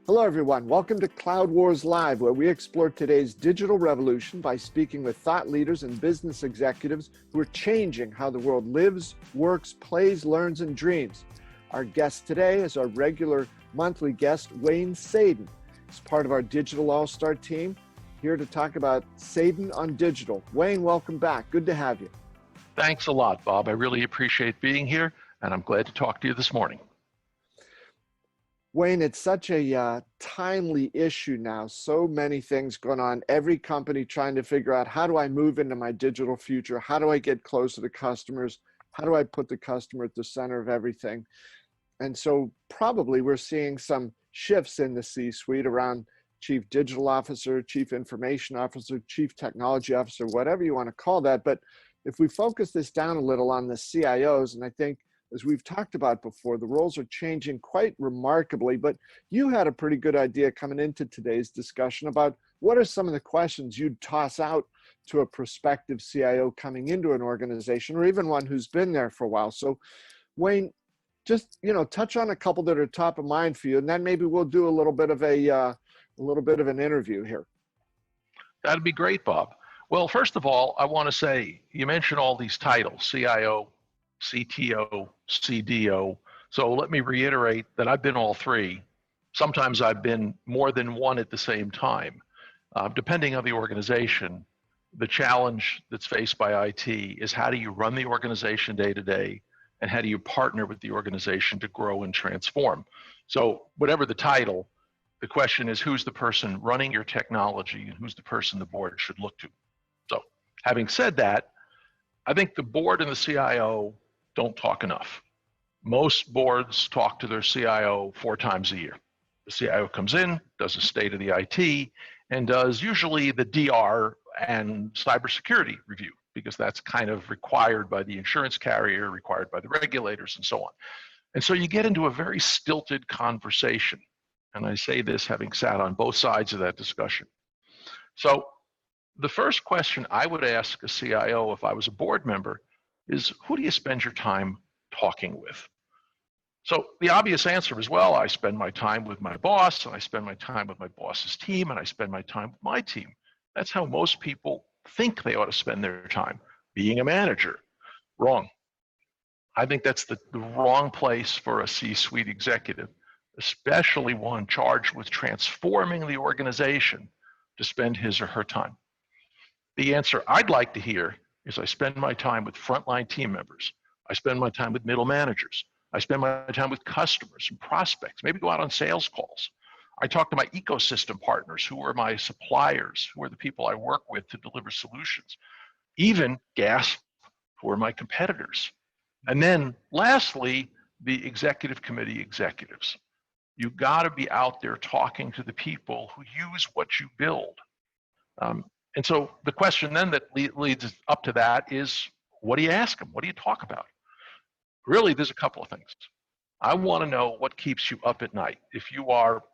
Hello, everyone. Welcome to Cloud Wars Live, where we explore today's digital revolution by speaking with thought leaders and business executives who are changing how the world lives, works, plays, learns, and dreams. Our guest today is our regular monthly guest, Wayne Sadin. He's part of our Digital All-Star team, here to talk about Sadin on digital. Wayne, welcome back. Good to have you. Thanks a lot, Bob. I really appreciate being here, and I'm glad to talk to you this morning. Wayne, it's such a timely issue now. So many things going on. Every company trying to figure out, how do I move into my digital future? How do I get closer to customers? How do I put the customer at the center of everything? And so probably we're seeing some shifts in the C-suite around Chief Digital Officer, Chief Information Officer, Chief Technology Officer, whatever you want to call that. But if we focus this down a little on the CIOs, and I think as we've talked about before, the roles are changing quite remarkably, but you had a pretty good idea coming into today's discussion about what are some of the questions you'd toss out to a prospective CIO coming into an organization, or even one who's been there for a while. So Wayne, just, touch on a couple that are top of mind for you, and then maybe we'll do a little bit of an interview here. That'd be great, Bob. Well, first of all, I want to say, you mentioned all these titles, CIO, CTO, CDO. So let me reiterate that I've been all three. Sometimes I've been more than one at the same time. Depending on the organization, the challenge that's faced by IT is, how do you run the organization day to day, and how do you partner with the organization to grow and transform? So whatever the title, the question is, who's the person running your technology, and who's the person the board should look to? So having said that, I think the board and the CIO don't talk enough. Most boards talk to their CIO 4 times a year. The CIO comes in, does a state of the IT, and does usually the DR and cybersecurity review, because that's kind of required by the insurance carrier, required by the regulators, and so on. And so you get into a very stilted conversation. And I say this having sat on both sides of that discussion. So the first question I would ask a CIO if I was a board member is, who do you spend your time talking with? So the obvious answer is, well, I spend my time with my boss, and I spend my time with my boss's team, and I spend my time with my team. That's how most people think they ought to spend their time, being a manager. Wrong. I think that's the wrong place for a C-suite executive, especially one charged with transforming the organization, to spend his or her time. The answer I'd like to hear is, I spend my time with frontline team members. I spend my time with middle managers. I spend my time with customers and prospects, maybe go out on sales calls. I talk to my ecosystem partners, who are my suppliers, who are the people I work with to deliver solutions. Even, gasp, who are my competitors. And then lastly, the executive committee executives. You gotta be out there talking to the people who use what you build. And so the question then that leads up to that is, what do you ask them? What do you talk about? Really, there's a couple of things. I want to know what keeps you up at night. If you are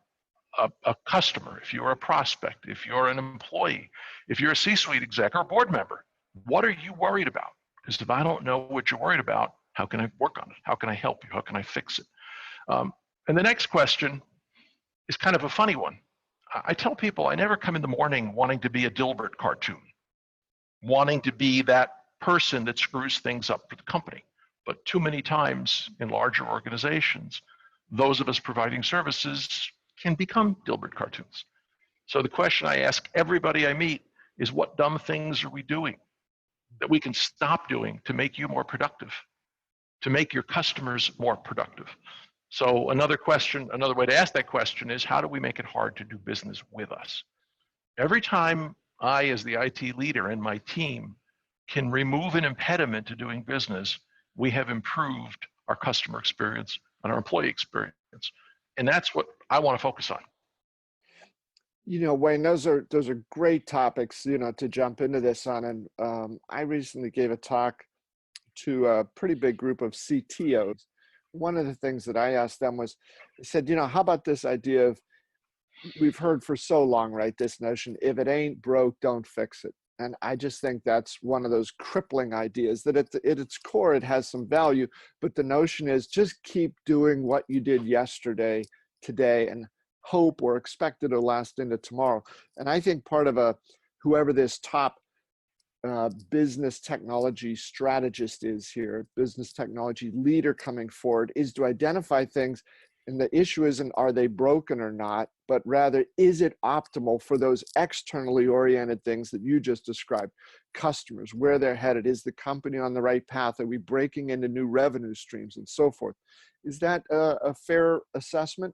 a customer, if you're a prospect, if you're an employee, if you're a C-suite exec or a board member, what are you worried about? Because if I don't know what you're worried about, how can I work on it? How can I help you? How can I fix it? And the next question is kind of a funny one. I tell people I never come in the morning wanting to be a Dilbert cartoon, wanting to be that person that screws things up for the company. But too many times in larger organizations, those of us providing services can become Dilbert cartoons. So the question I ask everybody I meet is, what dumb things are we doing that we can stop doing to make you more productive, to make your customers more productive? So another way to ask that question is, how do we make it hard to do business with us? Every time I, as the IT leader, and my team can remove an impediment to doing business, we have improved our customer experience and our employee experience. And that's what I want to focus on. Wayne, those are great topics, to jump into this on. And I recently gave a talk to a pretty big group of CTOs. One of the things that I asked them was, I said, how about this idea of, we've heard for so long, right, this notion, if it ain't broke, don't fix it. And I just think that's one of those crippling ideas that at its core, it has some value, but the notion is, just keep doing what you did yesterday, today, and hope or expect it to last into tomorrow. And I think part of whoever this top business technology strategist is here, business technology leader coming forward, is to identify things. And the issue isn't are they broken or not, but rather is it optimal for those externally oriented things that you just described? Customers, where they're headed, is the company on the right path? Are we breaking into new revenue streams and so forth? Is that a fair assessment?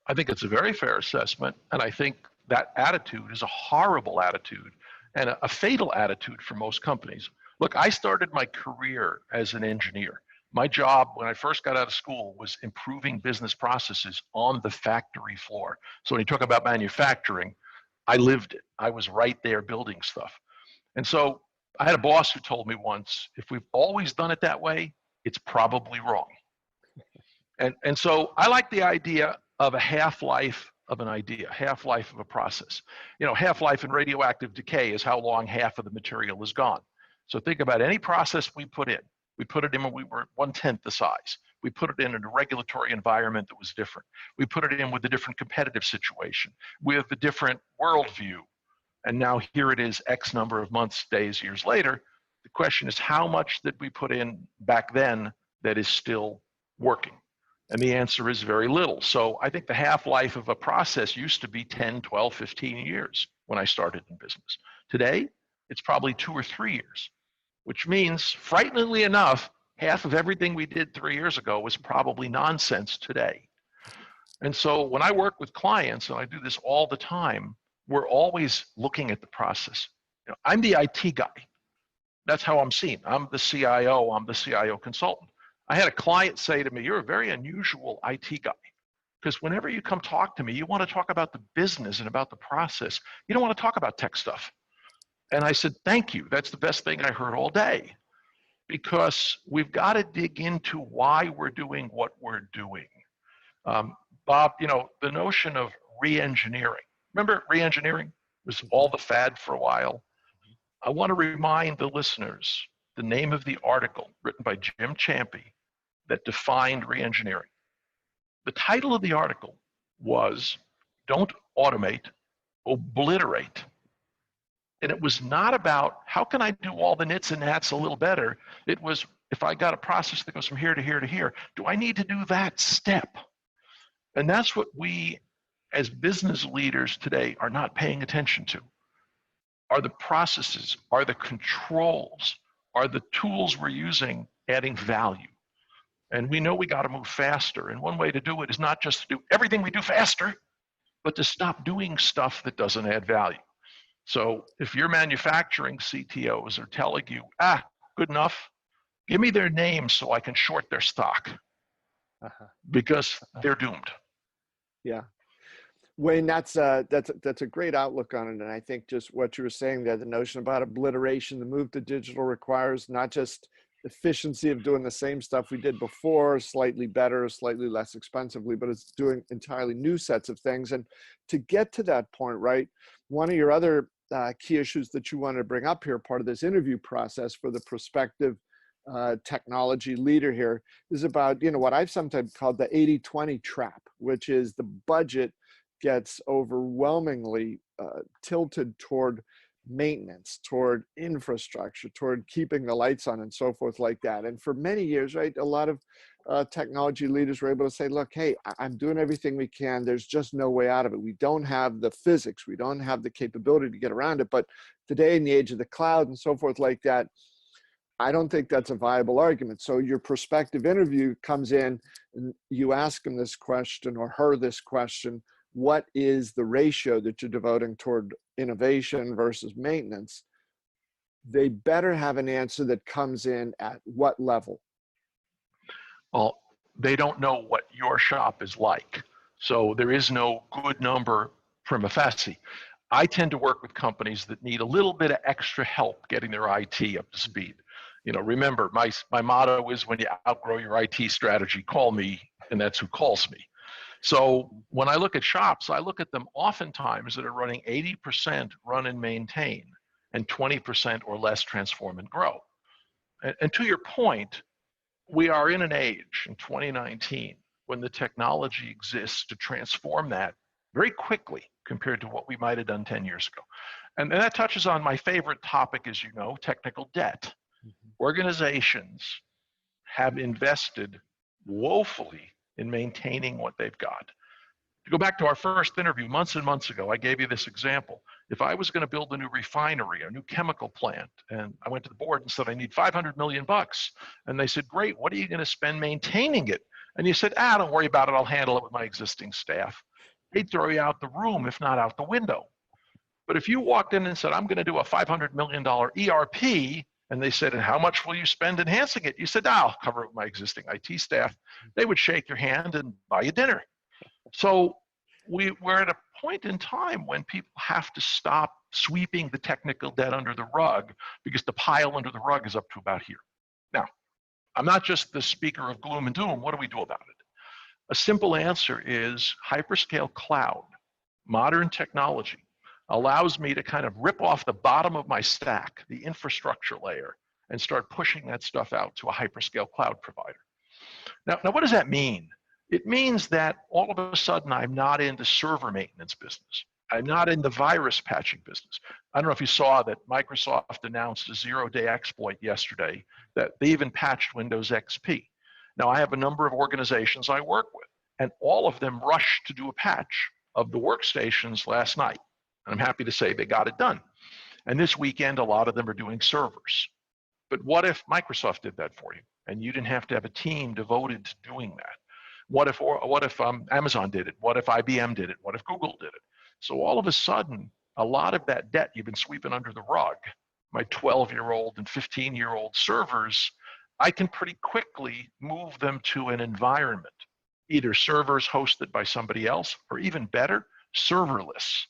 I think it's a very fair assessment. And I think that attitude is a horrible attitude and a fatal attitude for most companies. Look, I started my career as an engineer. My job when I first got out of school was improving business processes on the factory floor. So when you talk about manufacturing, I lived it. I was right there building stuff. And so I had a boss who told me once, if we've always done it that way, it's probably wrong. And so I like the idea of a half-life of an idea, half-life of a process. You know, half-life in radioactive decay is how long half of the material is gone. So think about any process we put in. We put it in when we were 1/10 the size. We put it in a regulatory environment that was different. We put it in with a different competitive situation, with a different worldview. And now here it is X number of months, days, years later. The question is, how much did we put in back then that is still working? And the answer is very little. So I think the half-life of a process used to be 10, 12, 15 years when I started in business. Today, it's probably 2 or 3 years, which means, frighteningly enough, half of everything we did 3 years ago was probably nonsense today. And so when I work with clients, and I do this all the time, we're always looking at the process. You know, I'm the IT guy. That's how I'm seen. I'm the CIO, I'm the CIO consultant. I had a client say to me, you're a very unusual IT guy, because whenever you come talk to me, you want to talk about the business and about the process. You don't want to talk about tech stuff. And I said, thank you. That's the best thing I heard all day, because we've got to dig into why we're doing what we're doing. Bob, you know, the notion of re-engineering. Remember re-engineering was all the fad for a while? I want to remind the listeners the name of the article written by Jim Champy that defined re-engineering. The title of the article was Don't Automate, Obliterate. And it was not about how can I do all the nits and nats a little better. It was, if I got a process that goes from here to here to here, do I need to do that step? And that's what we as business leaders today are not paying attention to. Are the processes, are the controls, are the tools we're using adding value? And we know we got to move faster. And one way to do it is not just to do everything we do faster, but to stop doing stuff that doesn't add value. So if your manufacturing CTOs are telling you, good enough, give me their names so I can short their stock, because they're doomed. Yeah. Wayne, that's a great outlook on it. And I think just what you were saying there, the notion about obliteration, the move to digital requires not just efficiency of doing the same stuff we did before, slightly better, slightly less expensively, but it's doing entirely new sets of things. And to get to that point, right, one of your other key issues that you wanted to bring up here, part of this interview process for the prospective technology leader here, is about, you know, what I've sometimes called the 80-20 trap, which is the budget gets overwhelmingly tilted toward maintenance, toward infrastructure, toward keeping the lights on and so forth like that. And for many years, right, a lot of technology leaders were able to say, look, hey, I'm doing everything we can. There's just no way out of it. We don't have the physics. We don't have the capability to get around it. But today in the age of the cloud and so forth like that, I don't think that's a viable argument. So your prospective interview comes in and you ask him this question or her this question: what is the ratio that you're devoting toward innovation versus maintenance? They better have an answer that comes in at what level? Well, they don't know what your shop is like. So there is no good number prima facie. I tend to work with companies that need a little bit of extra help getting their IT up to speed. You know, remember, my motto is when you outgrow your IT strategy, call me, and that's who calls me. So when I look at shops, I look at them oftentimes that are running 80% run and maintain and 20% or less transform and grow. And to your point, we are in an age in 2019 when the technology exists to transform that very quickly compared to what we might have done 10 years ago. And that touches on my favorite topic, as you know, technical debt. Organizations have invested woefully in maintaining what they've got. To go back to our first interview months and months ago, I gave you this example. If I was going to build a new refinery, a new chemical plant, and I went to the board and said, I need 500 million bucks. And they said, great, what are you going to spend maintaining it? And you said, don't worry about it. I'll handle it with my existing staff. They'd throw you out the room, if not out the window. But if you walked in and said, I'm going to do a $500 million ERP, and they said, and how much will you spend enhancing it? You said, I'll cover it with my existing IT staff. They would shake your hand and buy you dinner. So we're at a point in time when people have to stop sweeping the technical debt under the rug, because the pile under the rug is up to about here. Now, I'm not just the speaker of gloom and doom. What do we do about it? A simple answer is hyperscale cloud, modern technology, allows me to kind of rip off the bottom of my stack, the infrastructure layer, and start pushing that stuff out to a hyperscale cloud provider. Now what does that mean? It means that all of a sudden I'm not in the server maintenance business. I'm not in the virus patching business. I don't know if you saw that Microsoft announced a 0-day exploit yesterday that they even patched Windows XP. Now I have a number of organizations I work with, and all of them rushed to do a patch of the workstations last night. And I'm happy to say they got it done. And this weekend, a lot of them are doing servers. But what if Microsoft did that for you and you didn't have to have a team devoted to doing that? What if Amazon did it? What if IBM did it? What if Google did it? So all of a sudden, a lot of that debt you've been sweeping under the rug, my 12-year-old and 15-year-old servers, I can pretty quickly move them to an environment, either servers hosted by somebody else, or even better, serverless,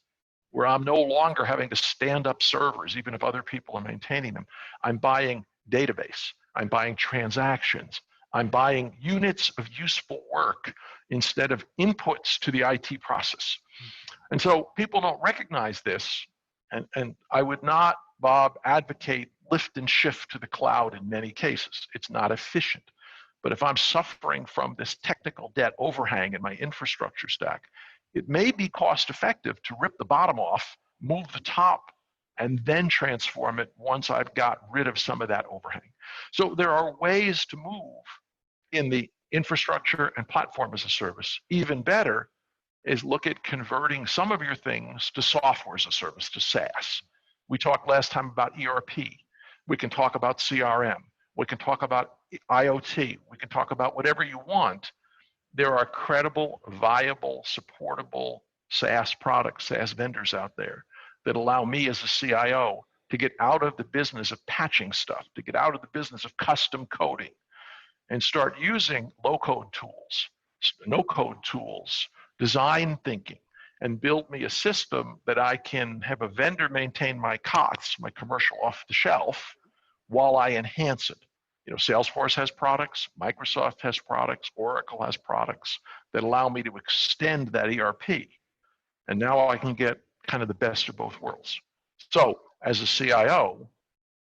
where I'm no longer having to stand up servers, even if other people are maintaining them. I'm buying database, I'm buying transactions, I'm buying units of useful work instead of inputs to the IT process. And so people don't recognize this, and I would not, Bob, advocate lift and shift to the cloud in many cases. It's not efficient. But if I'm suffering from this technical debt overhang in my infrastructure stack, it may be cost effective to rip the bottom off, move the top, and then transform it once I've got rid of some of that overhang. So there are ways to move in the infrastructure and platform as a service. Even better is look at converting some of your things to software as a service, to SaaS. We talked last time about ERP. We can talk about CRM. We can talk about IoT. We can talk about whatever you want. There are credible, viable, supportable SaaS products, SaaS vendors out there that allow me as a CIO to get out of the business of patching stuff, to get out of the business of custom coding, and start using low-code tools, no-code tools, design thinking, and build me a system that I can have a vendor maintain my COTS, my commercial off the shelf, while I enhance it. You know, Salesforce has products, Microsoft has products, Oracle has products that allow me to extend that ERP. And now I can get kind of the best of both worlds. So as a CIO,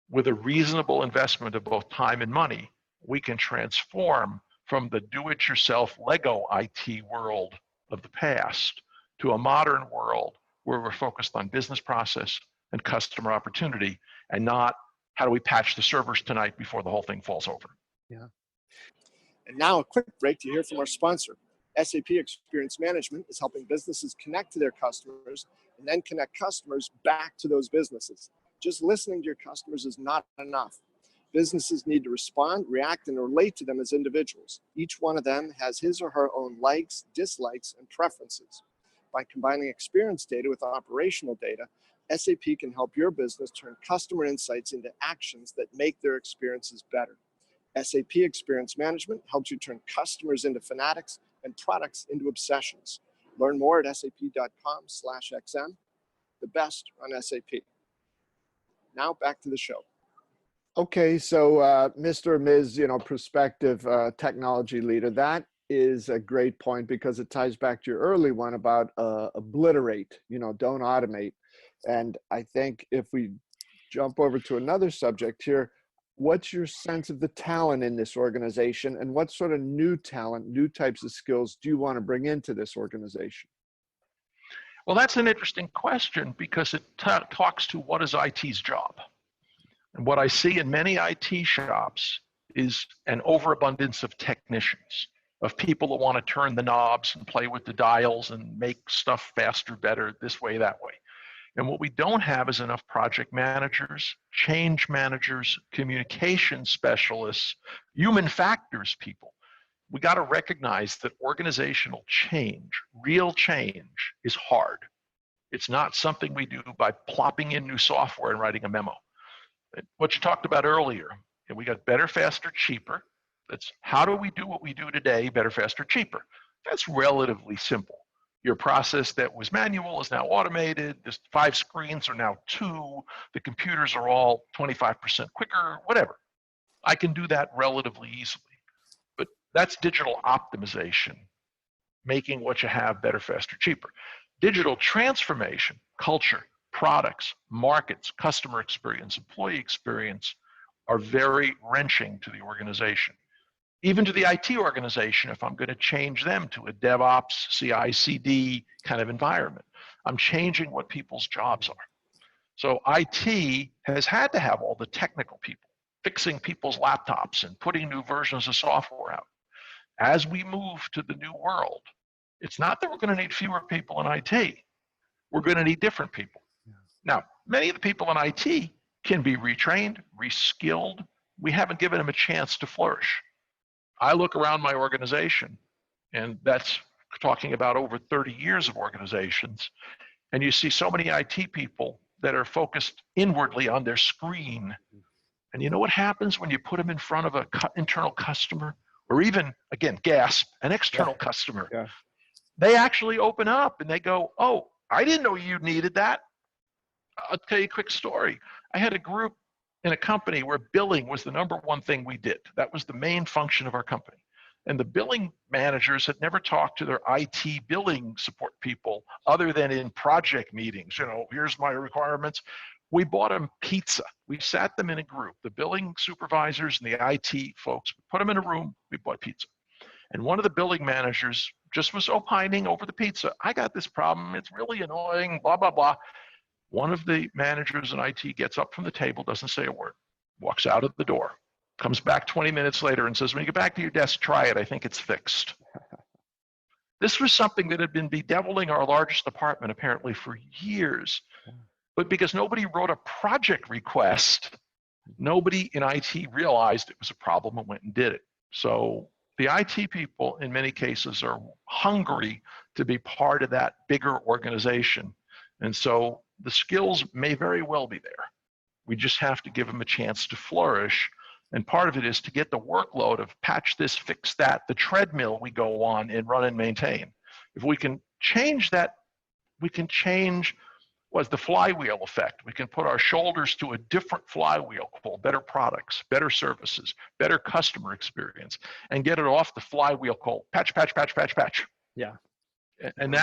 with a reasonable investment of both time and money, we can transform from the do-it-yourself Lego IT world of the past to a modern world where we're focused on business process and customer opportunity, and not how do we patch the servers tonight before the whole thing falls over. Yeah. And now a quick break to hear from our sponsor. SAP Experience Management is helping businesses connect to their customers and then connect customers back to those businesses. Just listening to your customers is not enough. Businesses need to respond, react, and relate to them as individuals. Each one of them has his or her own likes, dislikes, and preferences. By combining experience data with operational data, SAP can help your business turn customer insights into actions that make their experiences better. SAP Experience Management helps you turn customers into fanatics and products into obsessions. Learn more at sap.com/xm. The best on SAP. Now back to the show. Okay, so Mr. or Ms., prospective technology leader, that is a great point because it ties back to your early one about obliterate, don't automate. And I think if we jump over to another subject here, what's your sense of the talent in this organization, and what sort of new talent, new types of skills do you want to bring into this organization? Well, that's an interesting question because it talks to what is IT's job. And what I see in many IT shops is an overabundance of technicians, of people that want to turn the knobs and play with the dials and make stuff faster, better, this way, that way. And what we don't have is enough project managers, change managers, communication specialists, human factors people. We got to recognize that organizational change, real change, is hard. It's not something we do by plopping in new software and writing a memo. What you talked about earlier, and we got better, faster, cheaper. That's how do we do what we do today, better, faster, cheaper? That's relatively simple. Your process that was manual is now automated. The 5 screens are now 2. The computers are all 25% quicker, whatever. I can do that relatively easily. But that's digital optimization, making what you have better, faster, cheaper. Digital transformation, culture, products, markets, customer experience, employee experience are very wrenching to the organization. Even to the IT organization, if I'm going to change them to a DevOps, CI/CD kind of environment, I'm changing what people's jobs are. So IT has had to have all the technical people fixing people's laptops and putting new versions of software out. As we move to the new world, it's not that we're going to need fewer people in IT. We're going to need different people. Now, many of the people in IT can be retrained, reskilled. We haven't given them a chance to flourish. I look around my organization, and that's talking about over 30 years of organizations, and you see so many IT people that are focused inwardly on their screen. And you know what happens when you put them in front of an internal customer, or even, again, gasp, an external customer? Yeah. They actually open up and they go, oh, I didn't know you needed that. I'll tell you a quick story. I had a group in a company where billing was the number one thing we did. That was the main function of our company. And the billing managers had never talked to their IT billing support people other than in project meetings. You know, here's my requirements. We bought them pizza. We sat them in a group, the billing supervisors and the IT folks. We put them in a room, we bought pizza. And one of the billing managers just was opining over the pizza. I got this problem, it's really annoying, blah, blah, blah. One of the managers in IT gets up from the table, doesn't say a word, walks out of the door, comes back 20 minutes later and says, when you get back to your desk, try it, I think it's fixed. This was something that had been bedeviling our largest department apparently for years. But because nobody wrote a project request, nobody in IT realized it was a problem and went and did it. So the IT people in many cases are hungry to be part of that bigger organization. And so the skills may very well be there. We just have to give them a chance to flourish. And part of it is to get the workload of patch this, fix that, the treadmill we go on and run and maintain. If we can change that, we can change what's the flywheel effect. We can put our shoulders to a different flywheel called better products, better services, better customer experience, and get it off the flywheel called patch, patch, patch, patch, patch. Yeah. And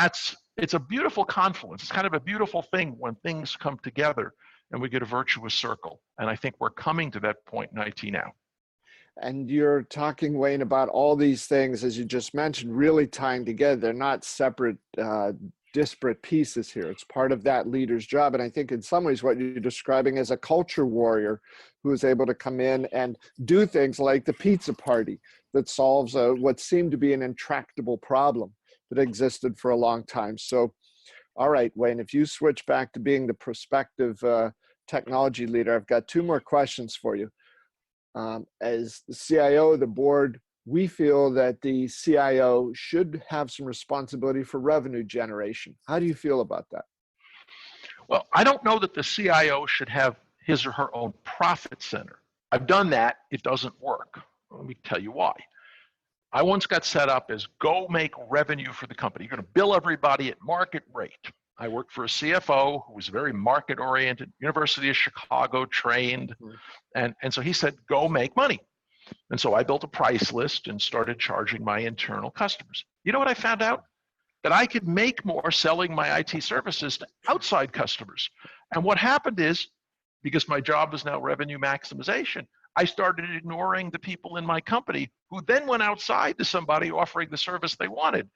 it's a beautiful confluence. It's kind of a beautiful thing when things come together and we get a virtuous circle. And I think we're coming to that point in IT now. And you're talking, Wayne, about all these things, as you just mentioned, really tying together. They're not separate, disparate pieces here. It's part of that leader's job. And I think in some ways what you're describing as a culture warrior who is able to come in and do things like the pizza party that solves what seemed to be an intractable problem that existed for a long time. So, all right, Wayne, if you switch back to being the prospective technology leader, I've got 2 more questions for you. As the CIO of the board, we feel that the CIO should have some responsibility for revenue generation. How do you feel about that? Well, I don't know that the CIO should have his or her own profit center. I've done that. It doesn't work. Let me tell you why. I once got set up as go make revenue for the company. You're going to bill everybody at market rate. I worked for a CFO who was very market oriented, University of Chicago trained. And so he said, go make money. And so I built a price list and started charging my internal customers. You know what I found out? That I could make more selling my IT services to outside customers. And what happened is, because my job is now revenue maximization, I started ignoring the people in my company who then went outside to somebody offering the service they wanted.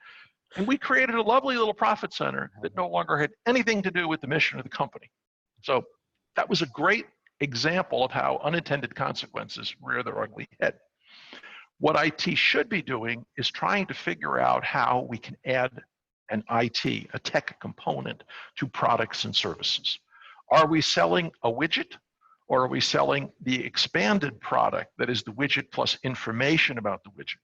And we created a lovely little profit center that no longer had anything to do with the mission of the company. So that was a great example of how unintended consequences rear their ugly head. What IT should be doing is trying to figure out how we can add an IT, a tech component, to products and services. Are we selling a widget, or are we selling the expanded product that is the widget plus information about the widget,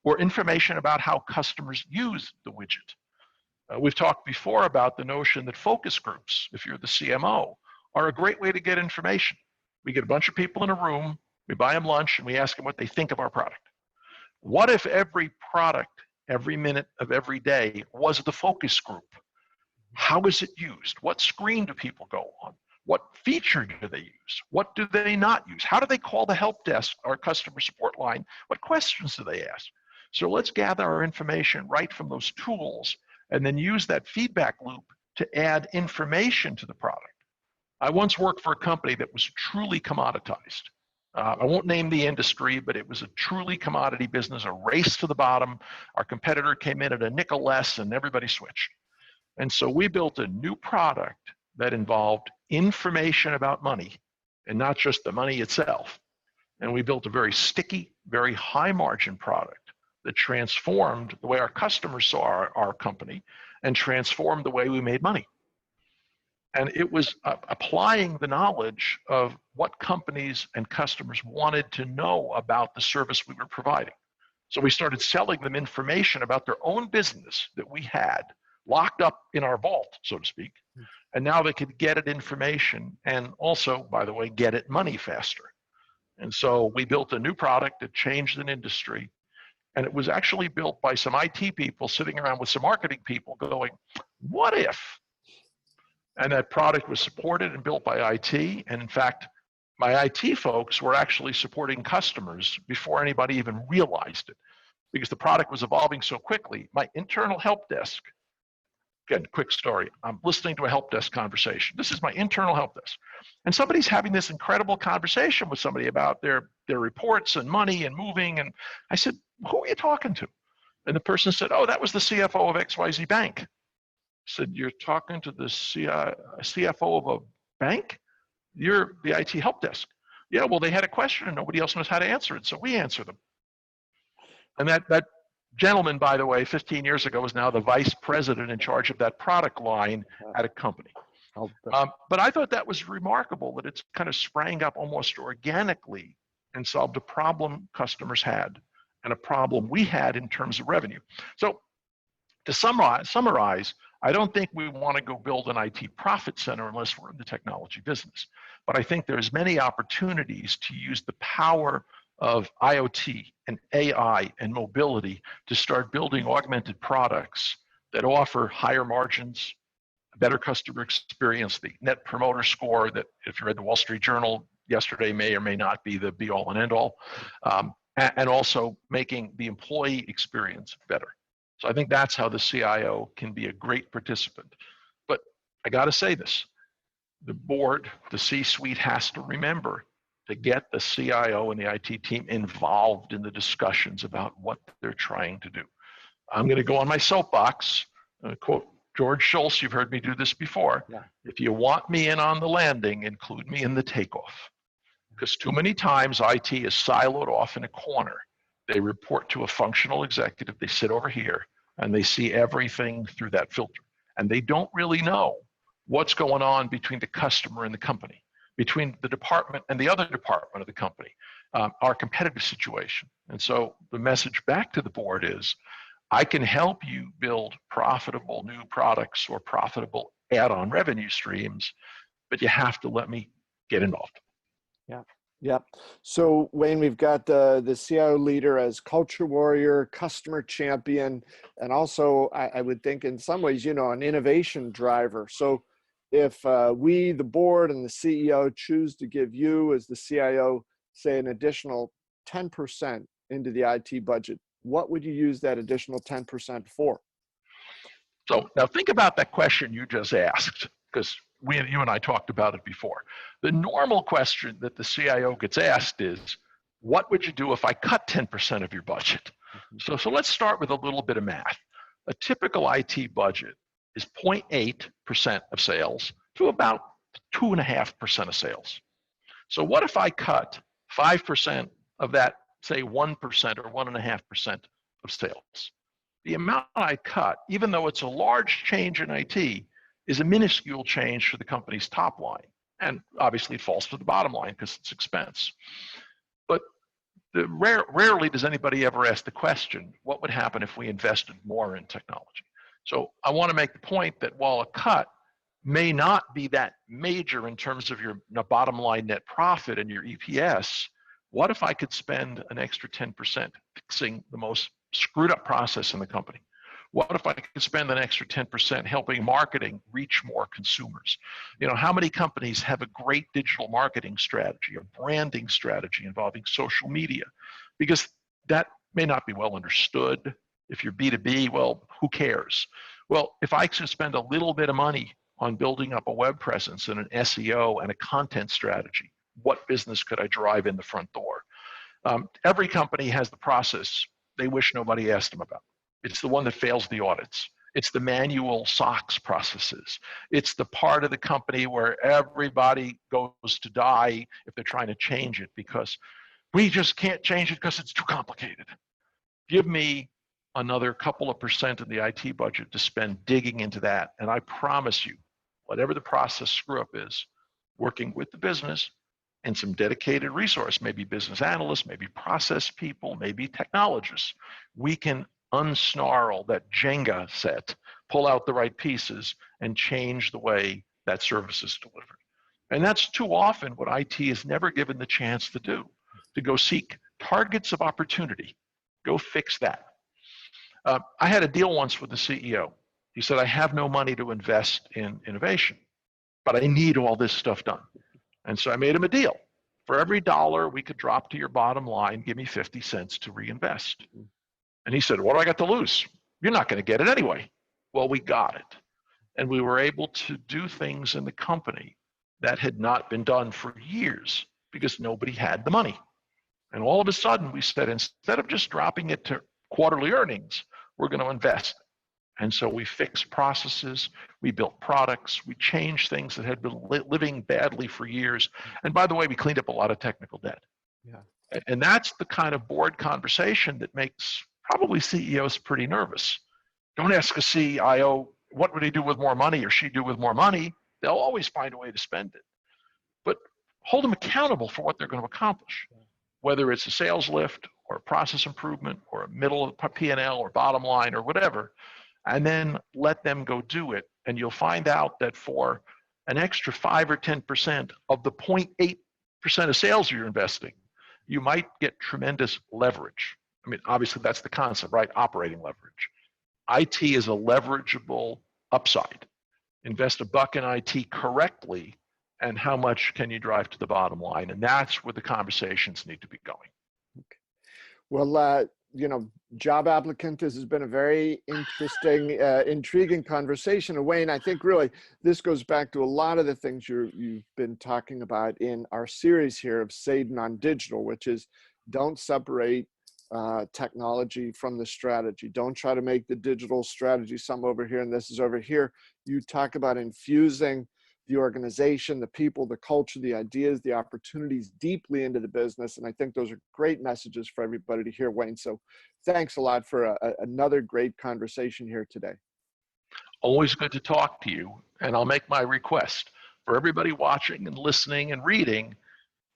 or information about how customers use the widget? We've talked before about the notion that focus groups, if you're the CMO, are a great way to get information. We get a bunch of people in a room, we buy them lunch, and we ask them what they think of our product. What if every product, every minute of every day, was the focus group? How is it used? What screen do people go on? What feature do they use? What do they not use? How do they call the help desk or customer support line? What questions do they ask? So let's gather our information right from those tools and then use that feedback loop to add information to the product. I once worked for a company that was truly commoditized. I won't name the industry, but it was a truly commodity business, a race to the bottom. Our competitor came in at a nickel less and everybody switched. And so we built a new product that involved information about money and not just the money itself. And we built a very sticky, very high margin product that transformed the way our customers saw our company and transformed the way we made money. And it was applying the knowledge of what companies and customers wanted to know about the service we were providing. So we started selling them information about their own business that we had locked up in our vault, so to speak. And now they could get it information and also, by the way, get it money faster. And so we built a new product that changed an industry. And it was actually built by some IT people sitting around with some marketing people going, what if? And that product was supported and built by IT. And in fact, my IT folks were actually supporting customers before anybody even realized it, because the product was evolving so quickly. My internal help desk, again, quick story. I'm listening to a help desk conversation. This is my internal help desk. And somebody's having this incredible conversation with somebody about their reports and money and moving. And I said, who are you talking to? And the person said, oh, that was the CFO of XYZ Bank. I said, you're talking to the CFO of a bank? You're the IT help desk. Yeah, well, they had a question and nobody else knows how to answer it, so we answer them. And that gentleman, by the way, 15 years ago was now the vice president in charge of that product line at a company. But I thought that was remarkable that it's kind of sprang up almost organically and solved a problem customers had and a problem we had in terms of revenue. So to summarize, I don't think we want to go build an IT profit center unless we're in the technology business. But I think there's many opportunities to use the power of IoT and AI and mobility to start building augmented products that offer higher margins, a better customer experience, the net promoter score that, if you read the Wall Street Journal yesterday, may or may not be the be all and end all, and also making the employee experience better. So I think that's how the CIO can be a great participant. But I got to say this, the board, the C-suite has to remember to get the CIO and the IT team involved in the discussions about what they're trying to do. I'm going to go on my soapbox, quote George Shultz, you've heard me do this before. Yeah. If you want me in on the landing, include me in the takeoff. Because too many times IT is siloed off in a corner. They report to a functional executive, they sit over here, and they see everything through that filter. And they don't really know what's going on between the customer and the company, between the department and the other department of the company, our competitive situation. And so the message back to the board is, I can help you build profitable new products or profitable add-on revenue streams, but you have to let me get involved. Yeah. Yeah. So Wayne, we've got the CIO leader as culture warrior, customer champion, and also I would think in some ways, an innovation driver. So if we, the board and the CEO, choose to give you as the CIO, say an additional 10% into the IT budget, what would you use that additional 10% for? So now think about that question you just asked, because you and I talked about it before. The normal question that the CIO gets asked is, what would you do if I cut 10% of your budget? So let's start with a little bit of math. A typical IT budget is 0.8% of sales to about 2.5% of sales. So what if I cut 5% of that, say 1% or 1.5% of sales? The amount I cut, even though it's a large change in IT, is a minuscule change for the company's top line. And obviously it falls to the bottom line because it's expense. But rarely does anybody ever ask the question, what would happen if we invested more in technology? So I want to make the point that while a cut may not be that major in terms of your bottom line net profit and your EPS, what if I could spend an extra 10% fixing the most screwed up process in the company? What if I could spend an extra 10% helping marketing reach more consumers? How many companies have a great digital marketing strategy, a branding strategy involving social media? Because that may not be well understood. If you're B2B, well, who cares? Well, if I could spend a little bit of money on building up a web presence and an SEO and a content strategy, what business could I drive in the front door? Every company has the process they wish nobody asked them about. It's the one that fails the audits. It's the manual SOX processes. It's the part of the company where everybody goes to die if they're trying to change it because we just can't change it because it's too complicated. Give me another couple of percent of the IT budget to spend digging into that, and I promise you, whatever the process screw up is, working with the business and some dedicated resource, maybe business analysts, maybe process people, maybe technologists, we can unsnarl that Jenga set, pull out the right pieces, and change the way that service is delivered. And that's too often what IT is never given the chance to do, to go seek targets of opportunity. Go fix that. I had a deal once with the CEO. He said, I have no money to invest in innovation, but I need all this stuff done. And so I made him a deal. For every dollar we could drop to your bottom line, give me 50 cents to reinvest. And he said, what do I got to lose? You're not going to get it anyway. Well, we got it. And we were able to do things in the company that had not been done for years because nobody had the money. And all of a sudden we said, instead of just dropping it to quarterly earnings, we're going to invest. And so we fixed processes, we built products, we changed things that had been living badly for years. And by the way, we cleaned up a lot of technical debt. Yeah. And that's the kind of board conversation that makes probably CEOs pretty nervous. Don't ask a CIO, what would he do with more money or she do with more money? They'll always find a way to spend it. But hold them accountable for what they're going to accomplish, whether it's a sales lift or a process improvement or a middle of P&L or bottom line or whatever, and then let them go do it. And you'll find out that for an extra 5 or 10% of the 0.8% of sales you're investing, you might get tremendous leverage. I mean, obviously that's the concept, right? Operating leverage. IT is a leverageable upside. Invest $1 in IT correctly, and how much can you drive to the bottom line? And that's where the conversations need to be going. Okay. Well, job applicant, this has been a very interesting, intriguing conversation. And Wayne, I think really this goes back to a lot of the things you've been talking about in our series here of Sadin on Digital, which is don't separate technology from the strategy. Don't try to make the digital strategy some over here and this is over here. You talk about infusing the organization, the people, the culture, the ideas, the opportunities deeply into the business. And I think those are great messages for everybody to hear, Wayne. So thanks a lot for another great conversation here today. Always good to talk to you. And I'll make my request for everybody watching and listening and reading,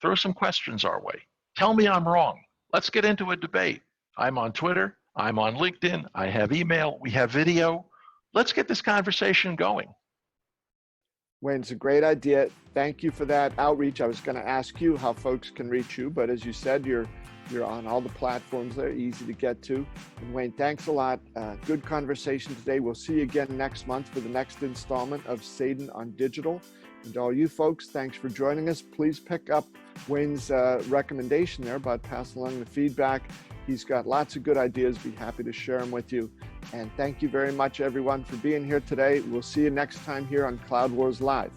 throw some questions our way. Tell me I'm wrong. Let's get into a debate. I'm on Twitter. I'm on LinkedIn. I have email. We have video. Let's get this conversation going. Wayne, it's a great idea. Thank you for that outreach. I was going to ask you how folks can reach you, but as you said, you're on all the platforms. They're easy to get to. And Wayne, thanks a lot. Good conversation today. We'll see you again next month for the next installment of Sadin on Digital. And to all you folks, thanks for joining us. Please pick up Wayne's recommendation there about passing along the feedback. He's got lots of good ideas. Be happy to share them with you. And thank you very much, everyone, for being here today. We'll see you next time here on Cloud Wars Live.